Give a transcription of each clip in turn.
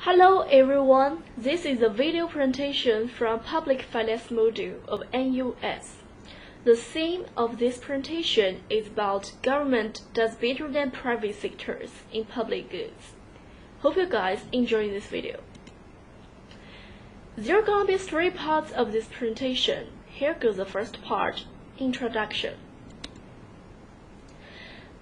Hello everyone, this is a video presentation from Public Finance module of NUS. The theme of this presentation is about government does better than private sectors in public goods. Hope you guys enjoy this video. There are gonna be 3 parts of this presentation. Here goes the first part, introduction.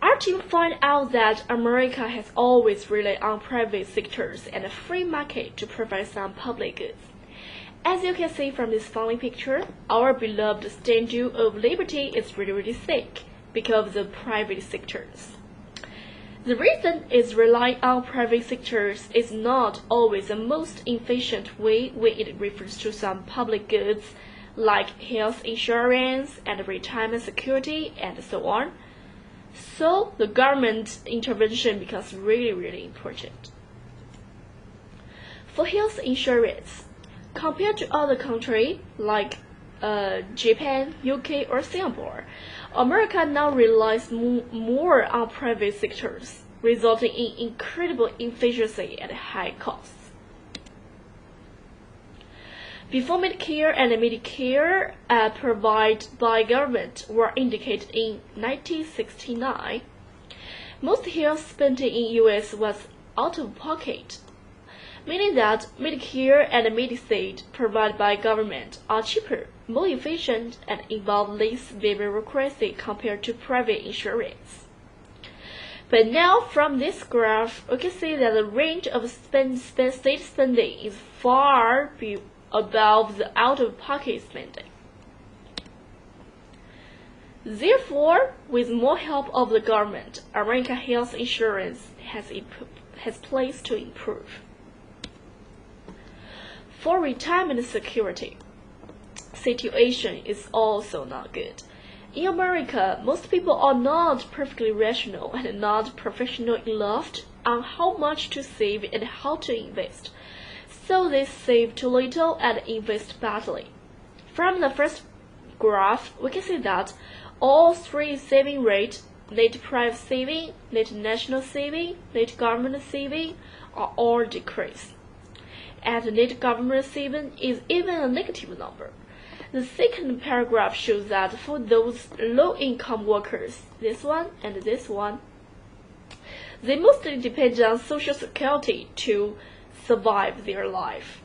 Our team find out that America has always relied on private sectors and a free market to provide some public goods. As you can see from this following picture, our beloved Statue of Liberty is really sick because of the private sectors. The reason is relying on private sectors is not always the most efficient way when it refers to some public goods like health insurance and retirement security and so on. So the government intervention becomes really important. For health insurance, compared to other countries like Japan, UK, or Singapore, America now relies more on private sectors, resulting in incredible inefficiency and high costs. Before Medicare and Medicare provided by government were indicated in 1969, most health spending in US was out of pocket, meaning that Medicare and Medicaid provided by government are cheaper, more efficient, and involve less bureaucracy compared to private insurance. But now from this graph, we can see that the range of state spending is far above the out-of-pocket spending. Therefore, with more help of the government, American health insurance has place to improve. For retirement security, situation is also not good. In America, most people are not perfectly rational and not professional enough on how much to save and how to invest. So they save too little and invest badly. From the first graph, we can see that all 3 saving rates, net private saving, net national saving, net government saving, are all decreased. And net government saving is even a negative number. The second paragraph shows that for those low-income workers, this one and this one, they mostly depend on Social Security to survive their life.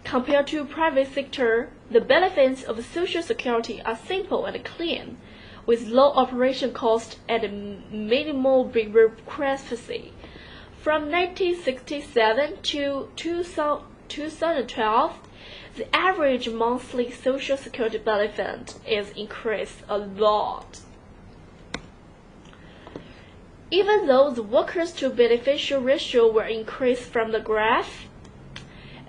Compared to private sector, the benefits of Social Security are simple and clean, with low operation cost and minimal bureaucracy. From 1967 to 2012, the average monthly Social Security benefit is increased a lot. Even though the workers to beneficial ratio were increased from the graph,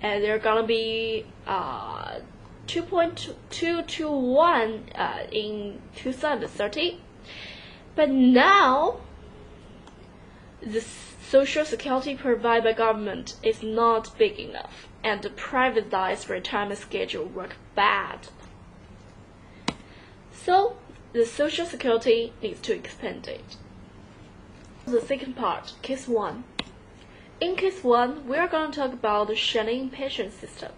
and they're gonna be 2.2 to 1 in 2030, but now the Social Security provided by government is not big enough, and the privatized retirement schedule work bad. So the Social Security needs to expand it. The second part, case 1. In case 1, we are going to talk about the Shiyun pension system.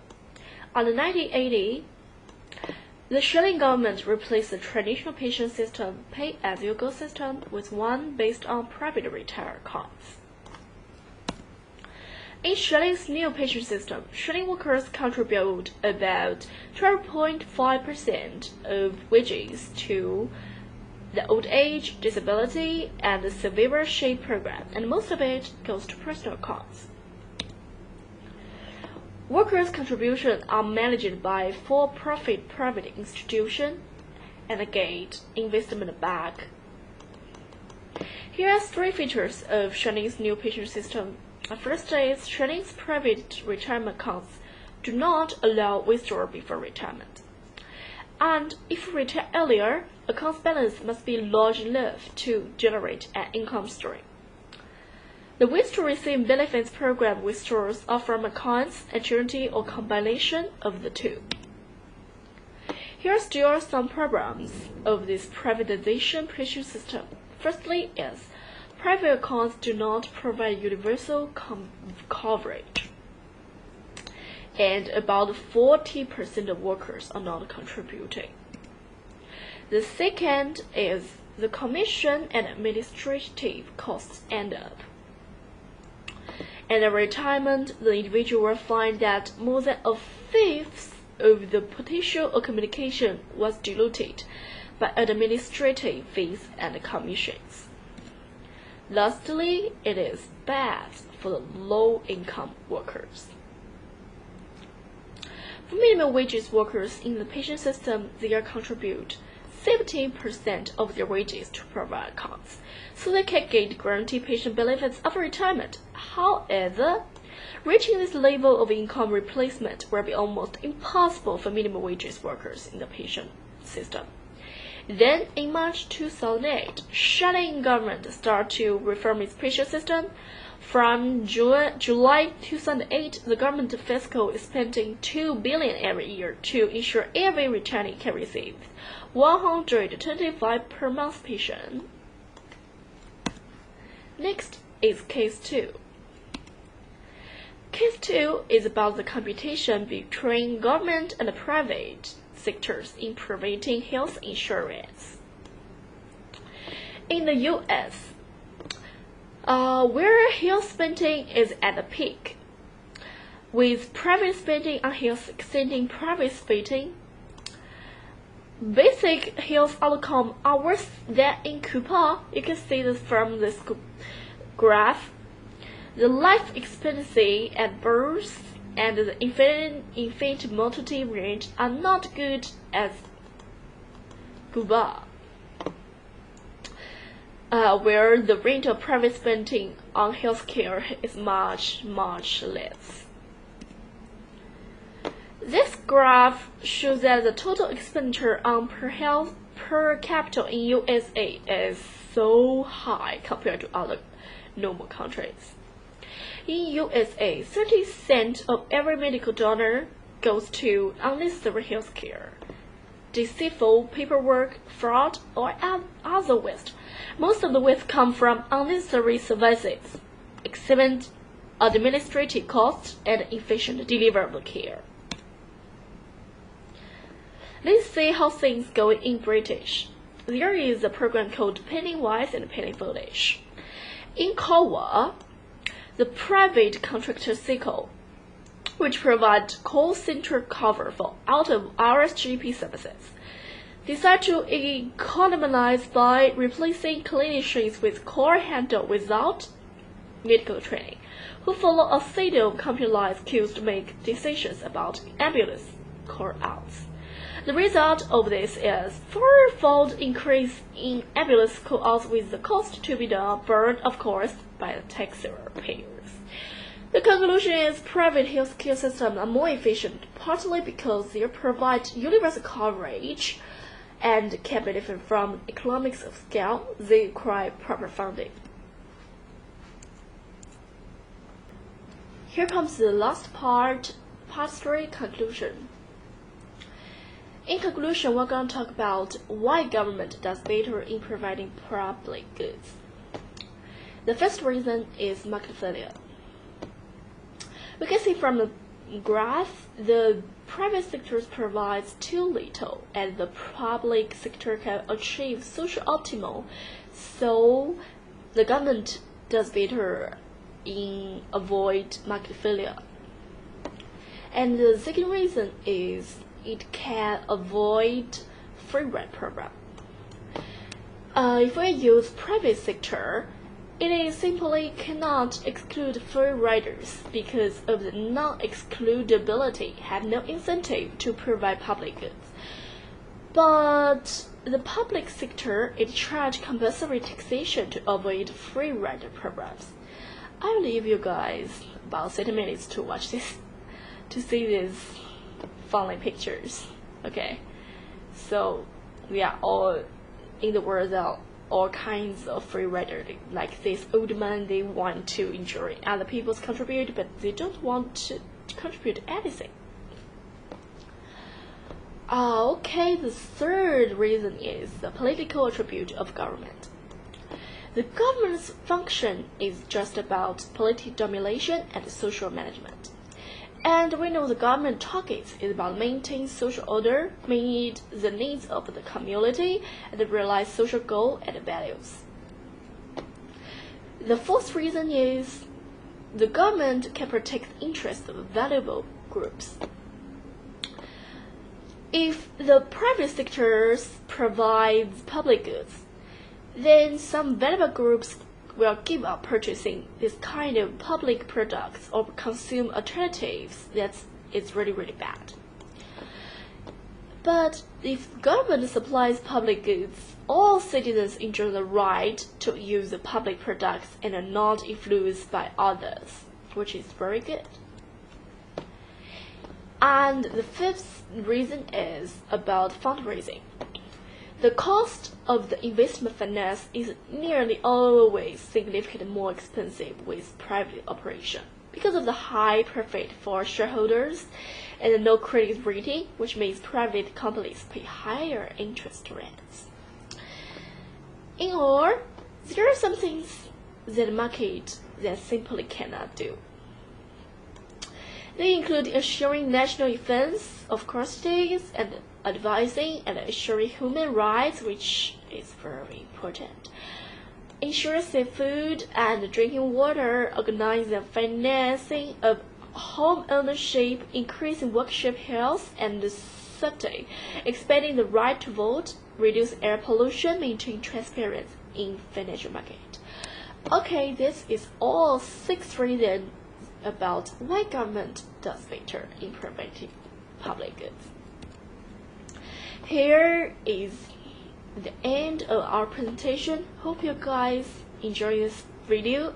On the 1980s, the Shiyun government replaced the traditional pension system, pay-as-you-go system, with one based on private retirement accounts. In Shiyun's new pension system, Shiyun workers contribute about 12.5% of wages to the old age, disability, and the survivorship program, and most of it goes to personal accounts. Workers' contributions are managed by for-profit private institutions and a gate investment bank. Here are 3 features of Shiyun's new pension system. First is Shiyun's private retirement accounts do not allow withdrawal before retirement. And if you retire earlier, account balance must be large enough to generate an income stream. The withdraw-receive benefits program withdrawals are from accounts, annuity, or combination of the two. Here are still some problems of this privatization pension system. Firstly is private accounts do not provide universal coverage, and about 40% of workers are not contributing. The second is the commission and administrative costs end up. At retirement, the individual will find that more than a fifth of the potential accumulation was diluted by administrative fees and commissions. Lastly, it is bad for the low-income workers. For minimum wages workers in the pension system, they contribute 70% of their wages to private accounts, so they can get guaranteed pension benefits after retirement. However, reaching this level of income replacement will be almost impossible for minimum wages workers in the pension system. Then, in March 2008, Shiyun government started to reform its pension system. From July 2008, the government fiscal is spending $2 billion every year to ensure every retiree can receive 125 per month pension. Next is case 2. Case 2 is about the competition between government and private sectors in providing health insurance. In the US, where health spending is at the peak, with private spending on health exceeding private spending, basic health outcomes are worse than in Cuba. You can see this from this graph. The life expectancy at birth and the infant mortality rate are not good as Cuba, where the rate of private spending on healthcare is much less. This graph shows that the total expenditure on per capita in USA is so high compared to other normal countries. In USA, 30 cents of every medical dollar goes to unnecessary healthcare, deceitful paperwork, fraud, or other waste. Most of the waste comes from unnecessary services, excessive administrative costs, and inefficient delivery of care. Let's see how things go in British. There is a program called Pennywise and Pennyfoolish. In Cornwall, the private contractor Cisco, which provides call center cover for out-of-hours GP services, decided to economize by replacing clinicians with call handle without medical training, who follow a set of computerized queues to make decisions about ambulance call-outs. The result of this is fourfold increase in ambulance call-outs, with the cost to be borne, of course, by the taxpayers. The conclusion is private healthcare systems are more efficient, partly because they provide universal coverage and can benefit from economics of scale. They require proper funding. Here comes the last part 3, conclusion. In conclusion, we're going to talk about why government does better in providing public goods. The first reason is market failure. We can see from the graph, the private sector provides too little, and the public sector can achieve social optimal, so the government does better in avoid market failure. And the second reason is it can avoid free ride program. If we use private sector, it simply cannot exclude free riders because of the non-excludability, have no incentive to provide public goods. But the public sector, it charge compulsory taxation to avoid free rider programs. I'll leave you guys about 30 minutes to watch this, to see these funny pictures. Okay, so we are all in the world of all kinds of free rider, like this old man, they want to enjoy other people's contribute, but they don't want to contribute anything. Okay, the third reason is the political attribute of government. The government's function is just about political domination and social management. And we know the government targets is about maintaining social order, meet the needs of the community, and realize social goals and values. The fourth reason is the government can protect the interests of valuable groups. If the private sector provides public goods, then some valuable groups will give up purchasing this kind of public products or consume alternatives that is really, really bad. But if government supplies public goods, all citizens enjoy the right to use the public products and are not influenced by others, which is very good. And the fifth reason is about fundraising. The cost of the investment finance is nearly always significantly more expensive with private operation because of the high profit for shareholders and the no credit rating, which means private companies pay higher interest rates. In all, there are some things that the market that simply cannot do. They include assuring national defense of custodies and advising and assuring human rights, which is very important. Ensure safe food and drinking water, organizing the financing of home ownership, increasing workshop health and safety, expanding the right to vote, reduce air pollution, maintain transparency in financial market. Okay, this is all 6 reasons about why government does better in preventing public goods. Here is the end of our presentation. Hope you guys enjoy this video.